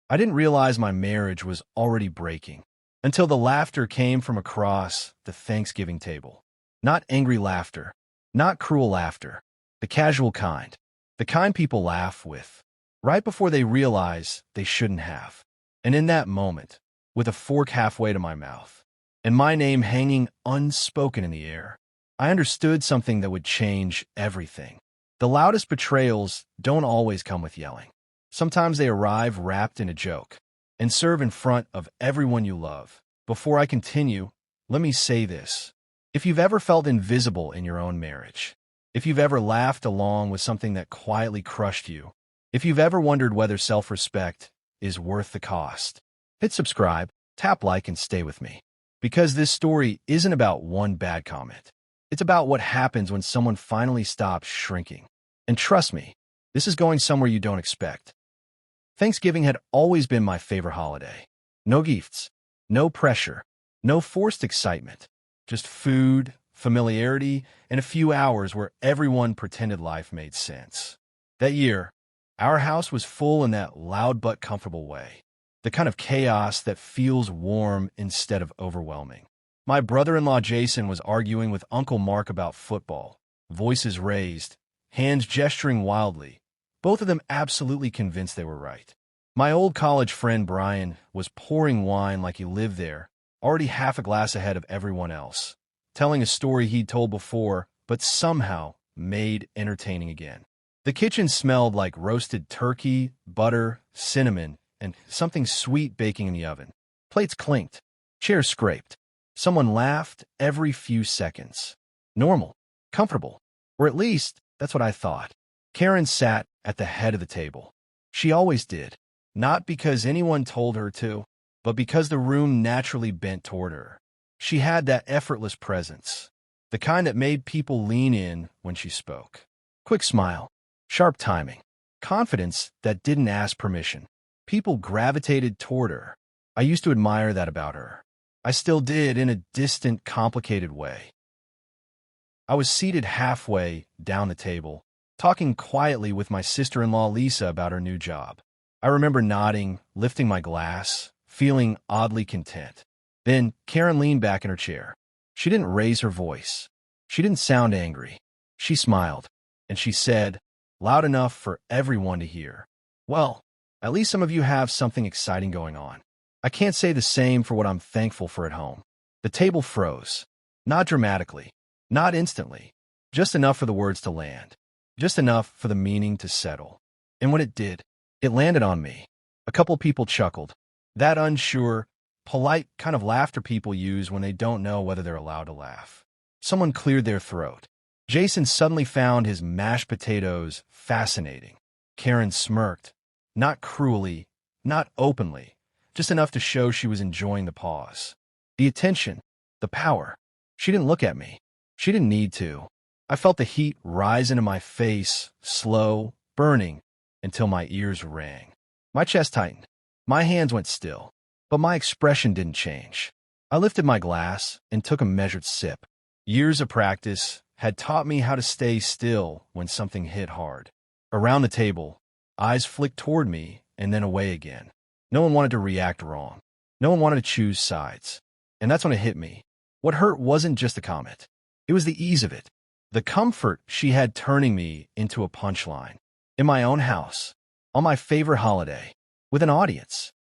I didn't realize my marriage was already breaking until the laughter came from across the Thanksgiving table. Not angry laughter, not cruel laughter, the casual kind, the kind people laugh with, right before they realize they shouldn't have. And in that moment, with a fork halfway to my mouth, and my name hanging unspoken in the air, I understood something that would change everything. The loudest betrayals don't always come with yelling. Sometimes they arrive wrapped in a joke and serve in front of everyone you love. Before I continue, let me say this. If you've ever felt invisible in your own marriage, if you've ever laughed along with something that quietly crushed you, if you've ever wondered whether self-respect is worth the cost, hit subscribe, tap like, and stay with me. Because this story isn't about one bad comment. It's about what happens when someone finally stops shrinking. And trust me, this is going somewhere you don't expect. Thanksgiving had always been my favorite holiday. No gifts, no pressure, no forced excitement. Just food, familiarity, and a few hours where everyone pretended life made sense. That year, our house was full in that loud but comfortable way. The kind of chaos that feels warm instead of overwhelming. My brother-in-law Jason was arguing with Uncle Mark about football, voices raised, hands gesturing wildly, both of them absolutely convinced they were right. My old college friend Brian was pouring wine like he lived there, already half a glass ahead of everyone else, telling a story he'd told before, but somehow made entertaining again. The kitchen smelled like roasted turkey, butter, cinnamon, and something sweet baking in the oven. Plates clinked, chairs scraped. Someone laughed every few seconds. Normal, comfortable, or at least that's what I thought. Karen sat at the head of the table. She always did, not because anyone told her to, but because the room naturally bent toward her. She had that effortless presence, the kind that made people lean in when she spoke. Quick smile, sharp timing, confidence that didn't ask permission. People gravitated toward her. I used to admire that about her. I still did in a distant, complicated way. I was seated halfway down the table, talking quietly with my sister-in-law Lisa about her new job. I remember nodding, lifting my glass, feeling oddly content. Then Karen leaned back in her chair. She didn't raise her voice. She didn't sound angry. She smiled, and she said, loud enough for everyone to hear, "Well, at least some of you have something exciting going on. I can't say the same for what I'm thankful for at home." The table froze. Not dramatically, not instantly, just enough for the words to land, just enough for the meaning to settle. And when it did, it landed on me. A couple people chuckled. That unsure, polite kind of laughter people use when they don't know whether they're allowed to laugh. Someone cleared their throat. Jason suddenly found his mashed potatoes fascinating. Karen smirked, not cruelly, not openly, just enough to show she was enjoying the pause. The attention, the power. She didn't look at me. She didn't need to. I felt the heat rise into my face, slow, burning, until my ears rang. My chest tightened. My hands went still, but my expression didn't change. I lifted my glass and took a measured sip. Years of practice had taught me how to stay still when something hit hard. Around the table, eyes flicked toward me and then away again. No one wanted to react wrong. No one wanted to choose sides. And that's when it hit me. What hurt wasn't just a comment. It was the ease of it. The comfort she had turning me into a punchline. In my own house, on my favorite holiday, with an audience.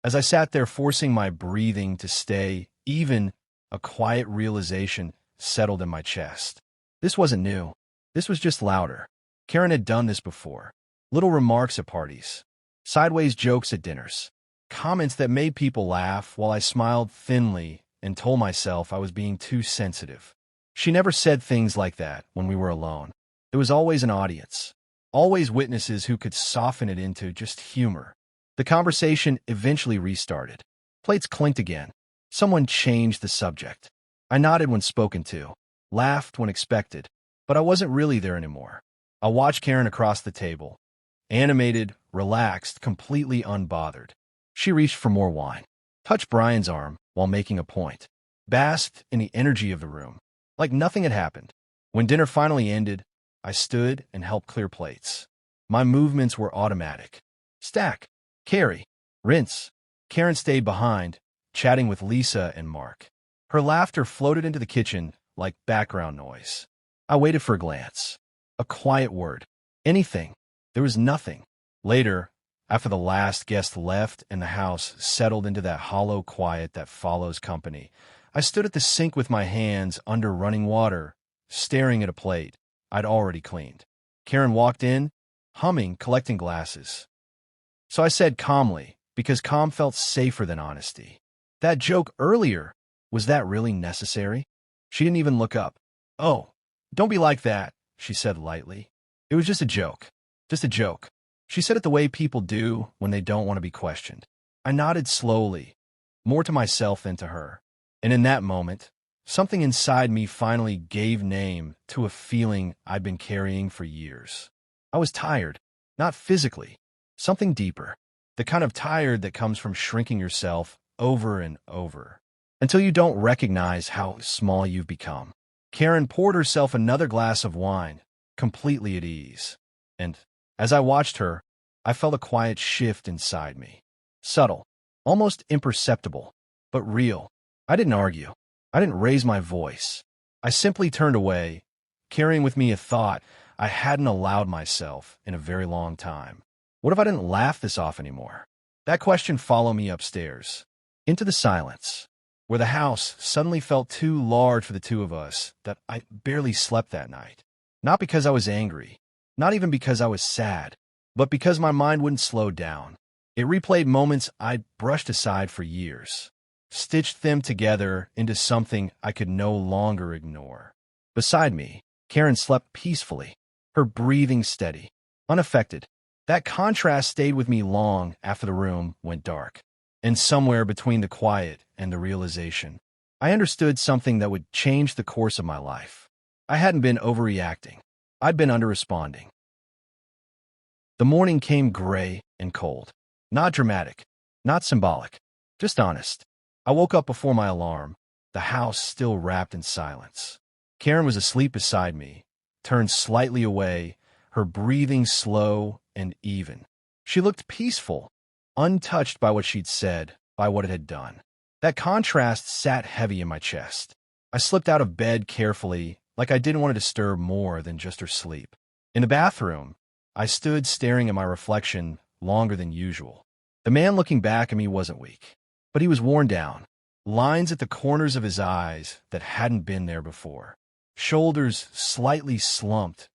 As I sat there forcing my breathing to stay even, a quiet realization settled in my chest. This wasn't new. This was just louder. Karen had done this before. Little remarks at parties. Sideways jokes at dinners. Comments that made people laugh while I smiled thinly and told myself I was being too sensitive. She never said things like that when we were alone. There was always an audience. Always witnesses who could soften it into just humor. The conversation eventually restarted. Plates clinked again. Someone changed the subject. I nodded when spoken to, laughed when expected, but I wasn't really there anymore. I watched Karen across the table. Animated, relaxed, completely unbothered. She reached for more wine, touched Brian's arm while making a point, basked in the energy of the room, like nothing had happened. When dinner finally ended, I stood and helped clear plates. My movements were automatic. Stack, Carrie. Rinse. Karen stayed behind, chatting with Lisa and Mark. Her laughter floated into the kitchen like background noise. I waited for a glance. A quiet word. Anything. There was nothing. Later, after the last guest left and the house settled into that hollow quiet that follows company, I stood at the sink with my hands under running water, staring at a plate I'd already cleaned. Karen walked in, humming, collecting glasses. So I said calmly, because calm felt safer than honesty. That joke earlier, was that really necessary? She didn't even look up. Oh, don't be like that, she said lightly. It was just a joke. Just a joke. She said it the way people do when they don't want to be questioned. I nodded slowly, more to myself than to her. And in that moment, something inside me finally gave name to a feeling I'd been carrying for years. I was tired, not physically, something deeper. The kind of tired that comes from shrinking yourself over and over, until you don't recognize how small you've become. Karen poured herself another glass of wine, completely at ease. And as I watched her, I felt a quiet shift inside me. Subtle, almost imperceptible, but real. I didn't argue. I didn't raise my voice. I simply turned away, carrying with me a thought I hadn't allowed myself in a very long time. What if I didn't laugh this off anymore? That question followed me upstairs, into the silence, where the house suddenly felt too large for the two of us that I barely slept that night. Not because I was angry, not even because I was sad, but because my mind wouldn't slow down. It replayed moments I'd brushed aside for years, stitched them together into something I could no longer ignore. Beside me, Karen slept peacefully, her breathing steady, unaffected. That contrast stayed with me long after the room went dark. And somewhere between the quiet and the realization, I understood something that would change the course of my life. I hadn't been overreacting. I'd been underresponding. The morning came gray and cold. Not dramatic, not symbolic, just honest. I woke up before my alarm, the house still wrapped in silence. Karen was asleep beside me, turned slightly away, her breathing slow and even. She looked peaceful, untouched by what she'd said, by what it had done. That contrast sat heavy in my chest. I slipped out of bed carefully, like I didn't want to disturb more than just her sleep. In the bathroom, I stood staring at my reflection longer than usual. The man looking back at me wasn't weak, but he was worn down. Lines at the corners of his eyes that hadn't been there before. Shoulders slightly slumped,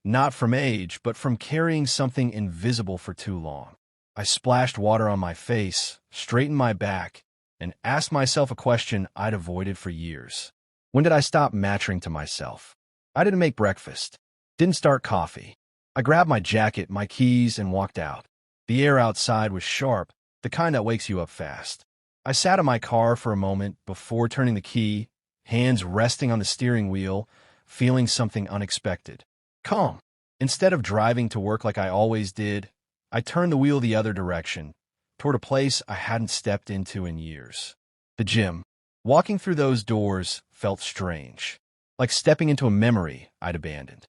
not from age, but from carrying something invisible for too long. I splashed water on my face, straightened my back, and asked myself a question I'd avoided for years. When did I stop mattering to myself? I didn't make breakfast, didn't start coffee. I grabbed my jacket, my keys, and walked out. The air outside was sharp, the kind that wakes you up fast. I sat in my car for a moment before turning the key, hands resting on the steering wheel, feeling something unexpected. Calm. Instead of driving to work like I always did, I turned the wheel the other direction, toward a place I hadn't stepped into in years. The gym. Walking through those doors felt strange, like stepping into a memory I'd abandoned.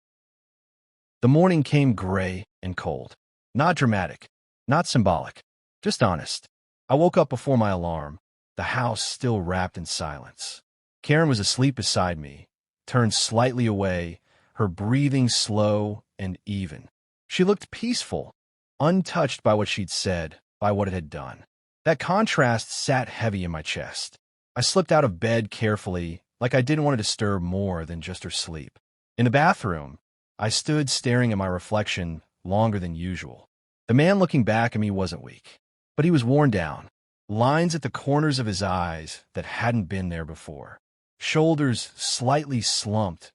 The morning came gray and cold. Not dramatic, not symbolic, just honest. I woke up before my alarm, the house still wrapped in silence. Karen was asleep beside me, turned slightly away, her breathing slow and even. She looked peaceful, untouched by what she'd said, by what it had done. That contrast sat heavy in my chest. I slipped out of bed carefully, like I didn't want to disturb more than just her sleep. In the bathroom, I stood staring at my reflection longer than usual. The man looking back at me wasn't weak, but he was worn down. Lines at the corners of his eyes that hadn't been there before. Shoulders slightly slumped,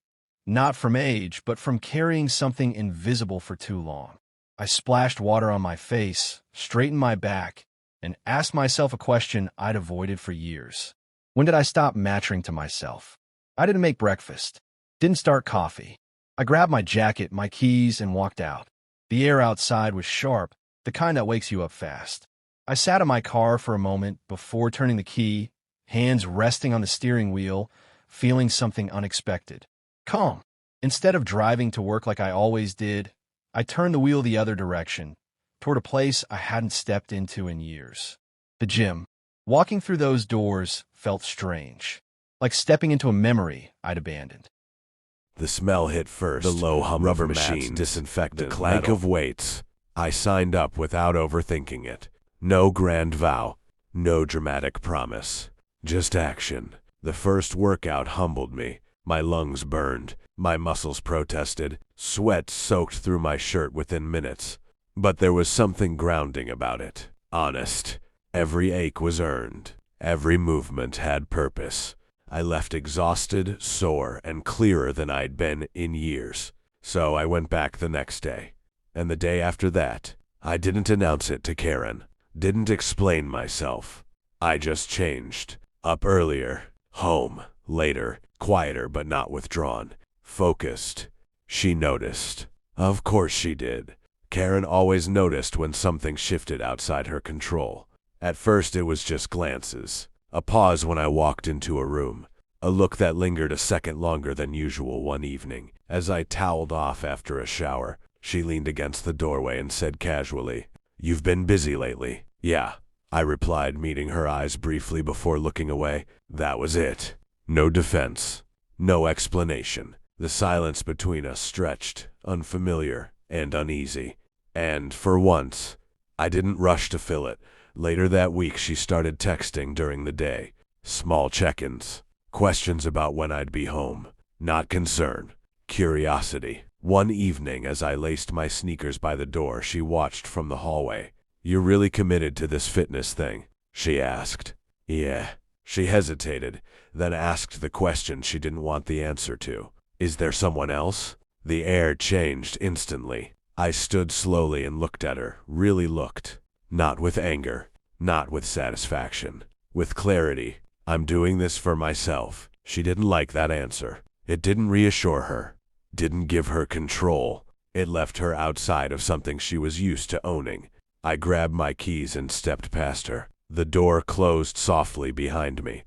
not from age, but from carrying something invisible for too long. I splashed water on my face, straightened my back, and asked myself a question I'd avoided for years. When did I stop mattering to myself? I didn't make breakfast, didn't start coffee. I grabbed my jacket, my keys, and walked out. The air outside was sharp, the kind that wakes you up fast. I sat in my car for a moment before turning the key, hands resting on the steering wheel, feeling something unexpected. Calm. Instead of driving to work like I always did, I turned the wheel the other direction, toward a place I hadn't stepped into in years. The gym. Walking through those doors felt strange, like stepping into a memory I'd abandoned. The smell hit first. The low hum Rubber of machines, mats, disinfectant, the clank metal. of weights. I signed up without overthinking it. No grand vow, no dramatic promise. Just action. The first workout humbled me. My lungs burned. My muscles protested. Sweat soaked through my shirt within minutes. But there was something grounding about it. Honest. Every ache was earned. Every movement had purpose. I left exhausted, sore, and clearer than I'd been in years. So I went back the next day. And the day after that, I didn't announce it to Karen. Didn't explain myself. I just changed. Up earlier. Home. Later. Quieter but not withdrawn. Focused. She noticed. Of course she did. Karen always noticed when something shifted outside her control. At first it was just glances. A pause when I walked into a room. A look that lingered a second longer than usual one evening. As I toweled off after a shower, she leaned against the doorway and said casually, "You've been busy lately." "Yeah," I replied, meeting her eyes briefly before looking away. That was it. No defense. No explanation. The silence between us stretched, unfamiliar and uneasy. And, for once, I didn't rush to fill it. Later that week she started texting during the day. Small check-ins. Questions about when I'd be home. Not concern. Curiosity. One evening as I laced my sneakers by the door, she watched from the hallway. "You're really committed to this fitness thing?" she asked. "Yeah." She hesitated, then asked the question she didn't want the answer to. "Is there someone else?" The air changed instantly. I stood slowly and looked at her, really looked. Not with anger, not with satisfaction, with clarity. "I'm doing this for myself." She didn't like that answer. It didn't reassure her, didn't give her control. It left her outside of something she was used to owning. I grabbed my keys and stepped past her. The door closed softly behind me.